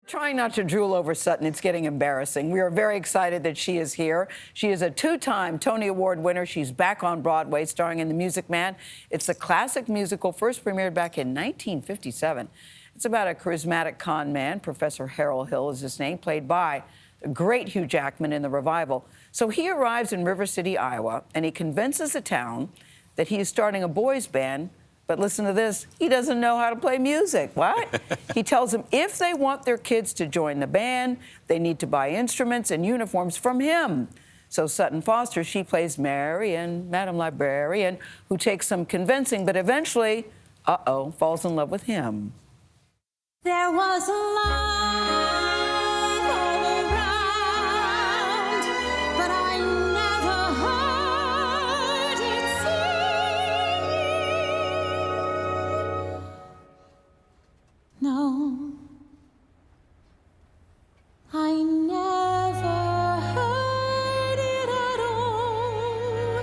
Trying not to drool over Sutton, it's getting embarrassing. We are very excited that she is here. She is a two-time Tony Award winner. She's back on Broadway, starring in The Music Man. It's a classic musical, first premiered back in 1957. It's about a charismatic con man. Professor Harold Hill is his name, played by the great Hugh Jackman in the revival. So he arrives in River City, Iowa, and he convinces the town that he is starting a boys' band. But listen to this, he doesn't know how to play music. What? He tells them if they want their kids to join the band, they need to buy instruments and uniforms from him. So Sutton Foster, she plays Marian, Madam Librarian, who takes some convincing, but eventually, falls in love with him. There was a love all around, but I never heard it sing. No, I never heard it at all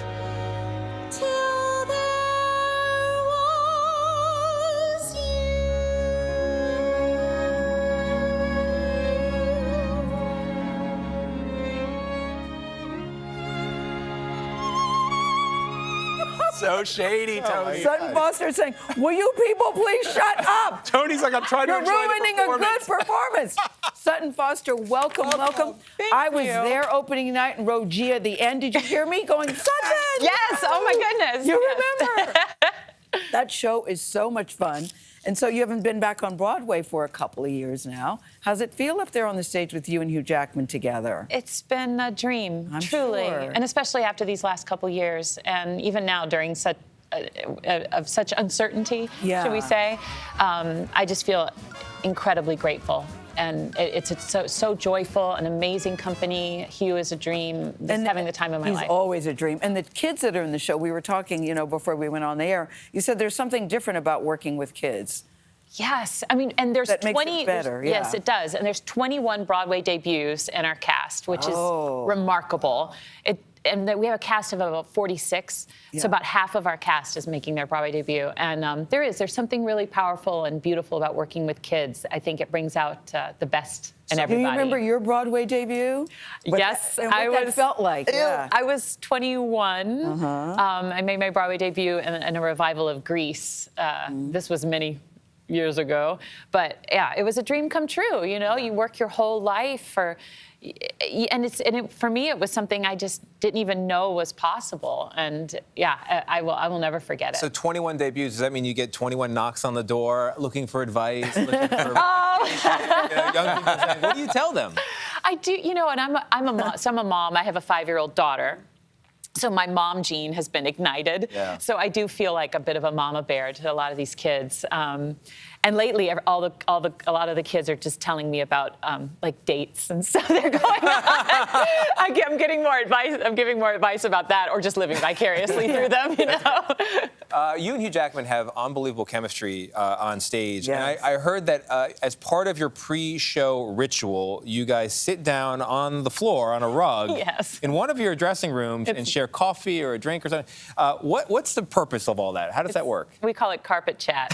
till there was So shady, Tony. Sutton Foster saying, will you people please shut up? Tony's like, I'm trying to You're enjoy the ruining a good performance. Sutton Foster, welcome. Thank I was you. there opening night and wrote G at the end. Did you hear me going, Sutton? Yes, oh my goodness. You yes. remember? That show is so much fun. And so you haven't been back on Broadway for a couple of years now. How's it feel up there on the stage with you and Hugh Jackman together? It's been a dream, I'm truly. sure. And especially after these last couple years, and even now during such of such uncertainty, should we say, I just feel incredibly grateful. And it's so joyful, an amazing company. Hugh is a dream, just having the time of my life. He's always a dream. And the kids that are in the show, we were talking, before we went on the air, you said there's something different about working with kids. Yes, I mean, and there's that 20. Makes it better, yeah. Yes, it does. And there's 21 Broadway debuts in our cast, which is remarkable. And we have a cast of about 46, so about half of our cast is making their Broadway debut. And there's something really powerful and beautiful about working with kids. I think it brings out the best in everybody. Do you remember your Broadway debut? Yes, and what that felt like. Yeah. I was 21. I made my Broadway debut in a revival of Grease. This was many years ago, but yeah, it was a dream come true. You work your whole life for. For me, it was something I just didn't even know was possible, and I will never forget it. So 21 debuts, does that mean you get 21 knocks on the door looking for advice? Looking for, young people saying, what do you tell them? I do, and I'm a mom. I have a 5-year-old daughter. So my mom gene has been ignited. Yeah. So I do feel like a bit of a mama bear to a lot of these kids. And lately, a lot of the kids are just telling me about like dates and stuff they're going on. I'm getting more advice. I'm giving more advice about that, or just living vicariously through them. You and Hugh Jackman have unbelievable chemistry on stage. Yes. And I heard that as part of your pre-show ritual, you guys sit down on the floor on a rug in one of your dressing rooms and share coffee or a drink or something. What's the purpose of all that? How does that work? We call it carpet chat.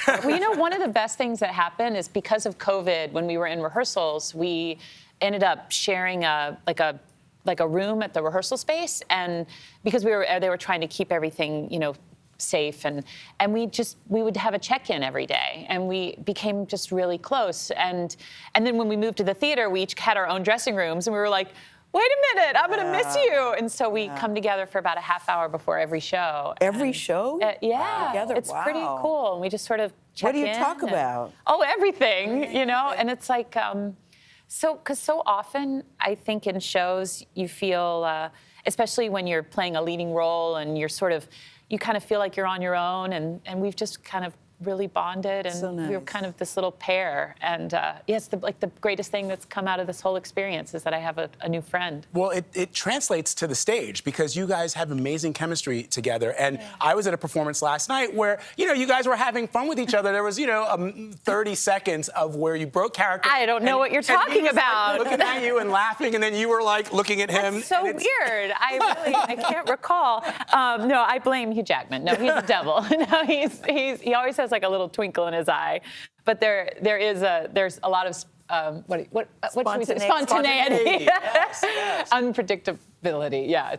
Well, one of the best things that happened is because of COVID, when we were in rehearsals, we ended up sharing a room at the rehearsal space, and because they were trying to keep everything, safe, and we would have a check-in every day, and we became just really close. And then when we moved to the theater, we each had our own dressing rooms, and we were like, wait a minute, I'm going to miss you. And so we come together for about a half hour before every show. Every show? Yeah. Together? It's pretty cool. And we just sort of check in. What do you talk about? Everything, And it's like, because so often I think in shows you feel, especially when you're playing a leading role and you kind of feel like you're on your own, and we've just kind of really bonded, and so nice. we were kind of this little pair. And it's the greatest thing that's come out of this whole experience is that I have a new friend. Well, it translates to the stage because you guys have amazing chemistry together. And I was at a performance last night where, you guys were having fun with each other. There was, 30 seconds of where you broke character. I don't know what you're talking about. Like, looking at you and lauting, and then you were like looking at him. That's so weird. I can't recall. No, I blame Hugh Jackman. No, he's the devil. No, he always has like a little twinkle in his eye. But there's a lot of what should we say? Spontaneity. Yes, yes. Unpredictability. Yeah,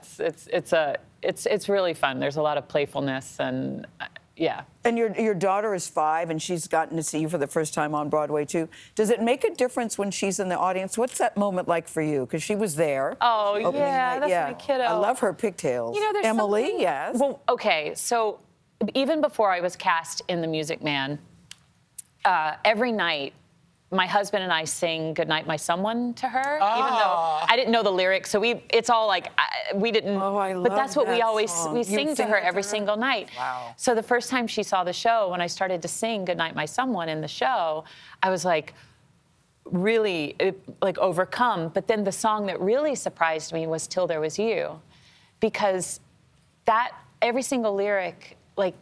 it's really fun. There's a lot of playfulness and yeah. And your daughter is 5, and she's gotten to see you for the first time on Broadway, too. Does it make a difference when she's in the audience? What's that moment like for you? Because she was there. Oh, opening yeah, night. that's my kiddo. I love her pigtails. You know, there's Emily, something- yes. Well, okay, so even before I was cast in The Music Man, every night, my husband and I sing "Goodnight, My Someone" to her, even though I didn't know the lyrics. So it's all like we didn't. Oh, I But that's love what we that always song. we You sing to sing her that to every her? single night. Wow. So the first time she saw the show, when I started to sing "Goodnight, My Someone" in the show, I was like really like overcome. But then the song that really surprised me was "Till There Was You," because that every single lyric like.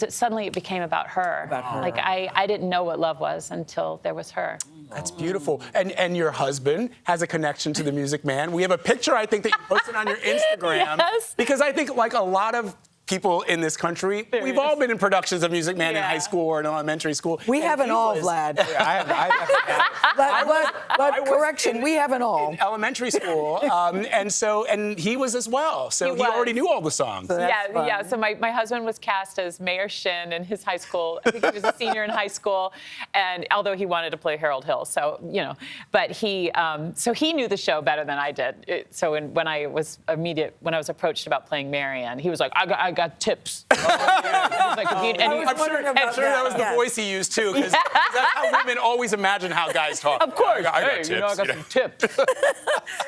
Suddenly it became about her. About her. Like I didn't know what love was until there was her. That's beautiful. And your husband has a connection to The Music Man. We have a picture, I think, that you posted on your Instagram. Yes. Because I think, like a lot of people in this country, we've all been in productions of Music Man in high school or in elementary school. We And haven't he all, was Vlad. I But correction, we haven't all. in elementary school, and he was as well. So He he already was. knew all the songs. So that's fun. Yeah. So my husband was cast as Mayor Shin in his high school. I think he was a senior in high school, and although he wanted to play Harold Hill, so but he knew the show better than I did. When I was approached about playing Marianne, he was like, I got tips. He was like, I'm sure that was the voice he used too, because that's how women always imagine how guys talk. Of course. I got Hey, tips. I got some tips.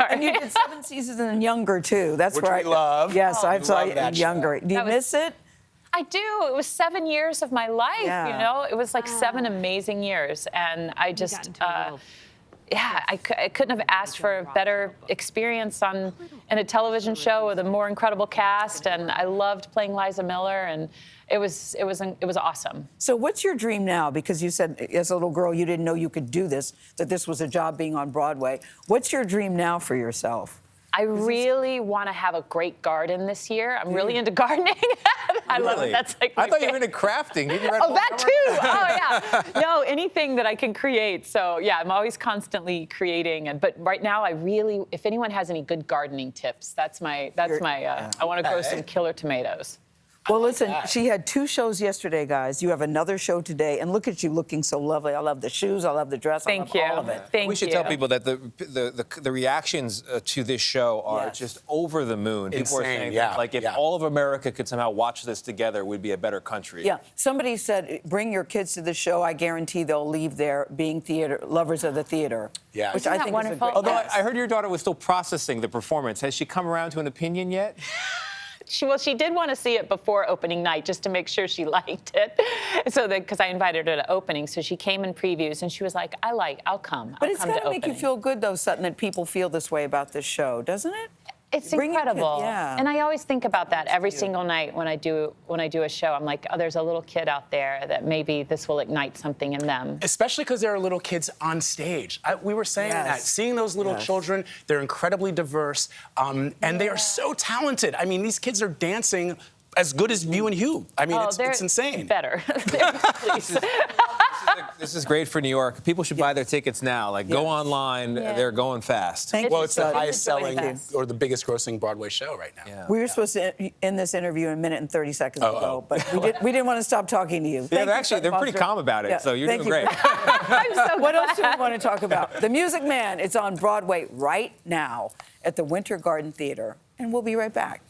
And you did 7 seasons and Younger, too. That's Which right. we love. Yes, I We saw love you that in show. Younger. Do you That was- miss it? I do. It was 7 years of my life, Yeah. It was like 7 amazing years. And I just, I couldn't have asked for a better experience in a television show with a more incredible cast. And I loved playing Liza Miller, and it was awesome. So what's your dream now? Because you said as a little girl you didn't know you could do this, that this was a job being on Broadway. What's your dream now for yourself? I really want to have a great garden this year. I'm really into gardening. I love it. That's like I thought you were into crafting. Didn't you read Oh, that too. Oh, yeah. No, anything that I can create. So, yeah, I'm always constantly creating. But right now, if anyone has any good gardening tips, that's my. I want to grow some killer tomatoes. Well, listen, she had 2 shows yesterday, guys. You have another show today, and look at you looking so lovely. I love the shoes. I love the dress. Thank I you. love all of it. Thank We should you. tell people that the reactions to this show are Yes. just over the moon. People are Insane, saying yeah, things like if yeah. all of America could somehow watch this together, we'd be a better country. Yeah, somebody said, bring your kids to the show. I guarantee they'll leave there being lovers of the theater. Yeah. Which Isn't I that think wonderful? is a great. Although Yes. I heard your daughter was still processing the performance. Has she come around to an opinion yet? She did want to see it before opening night just to make sure she liked it. Because I invited her to opening, so she came in previews and she was like, I'll come. But I'll it's come got to to make you opening." feel good, though, Sutton, that people feel this way about this show, doesn't it? It's Bring your kid- incredible. yeah. And I always think about that every single night when I do a show. I'm like, there's a little kid out there that maybe this will ignite something in them. Especially because there are little kids on stage. We were saying Yes. that. Seeing those little children, they're incredibly diverse, and they are so talented. I mean, these kids are dancing as good as you and Hugh. I mean, it's insane. Better. Please. This is great for New York. People should buy their tickets now. Like, go online. Yeah. They're going fast. Thank Well, you, it's the Sutton. highest really selling fast. or the biggest grossing Broadway show right now. Yeah. We were supposed to end this interview in a minute and 30 seconds ago, but we didn't want to stop talking to you. Yeah, Thank you, they're Sutton pretty Foster. calm about it, Yeah, so you're thank doing you. great. I'm so What else do glad. we want to talk about? The Music Man. It's on Broadway right now at the Winter Garden Theater, and we'll be right back.